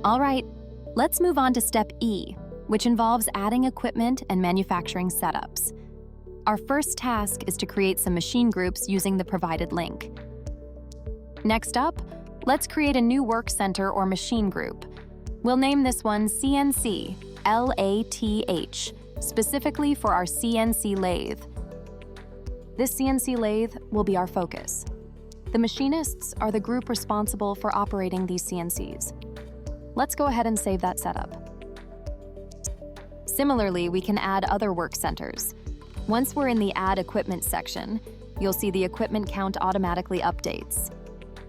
All right, let's move on to step E, which involves adding equipment and manufacturing setups. Our first task is to create some machine groups using the provided link. Next up, let's create a new work center or machine group. We'll name this one CNC LATH, specifically for our CNC lathe. This CNC lathe will be our focus. The machinists are the group responsible for operating these CNCs. Let's go ahead and save that setup. Similarly, we can add other work centers. Once we're in the Add Equipment section, you'll see the equipment count automatically updates.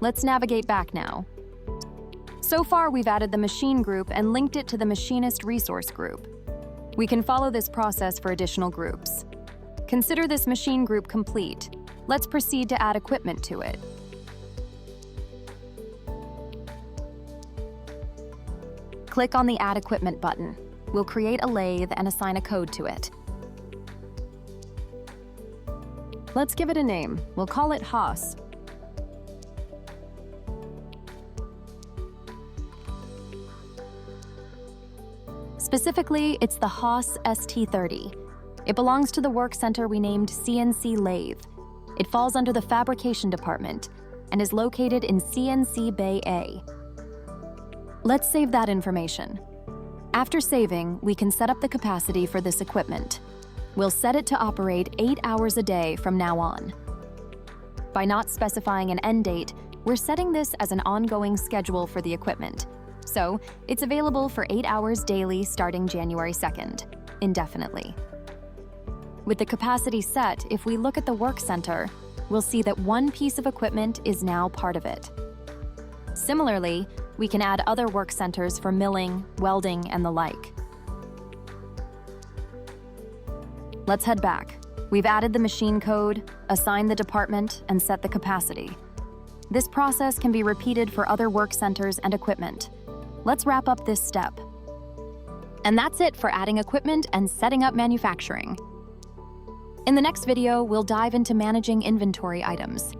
Let's navigate back now. So far, we've added the machine group and linked it to the machinist resource group. We can follow this process for additional groups. Consider this machine group complete. Let's proceed to add equipment to it. Click on the Add Equipment button. We'll create a lathe and assign a code to it. Let's give it a name. We'll call it Haas. Specifically, it's the Haas ST30. It belongs to the work center we named CNC Lathe. It falls under the fabrication department and is located in CNC Bay A. Let's save that information. After saving, we can set up the capacity for this equipment. We'll set it to operate 8 hours a day from now on. By not specifying an end date, we're setting this as an ongoing schedule for the equipment. So it's available for 8 hours daily starting January 2nd, indefinitely. With the capacity set, if we look at the work center, we'll see that one piece of equipment is now part of it. Similarly, we can add other work centers for milling, welding, and the like. Let's head back. We've added the machine code, assigned the department, and set the capacity. This process can be repeated for other work centers and equipment. Let's wrap up this step. And that's it for adding equipment and setting up manufacturing. In the next video, we'll dive into managing inventory items.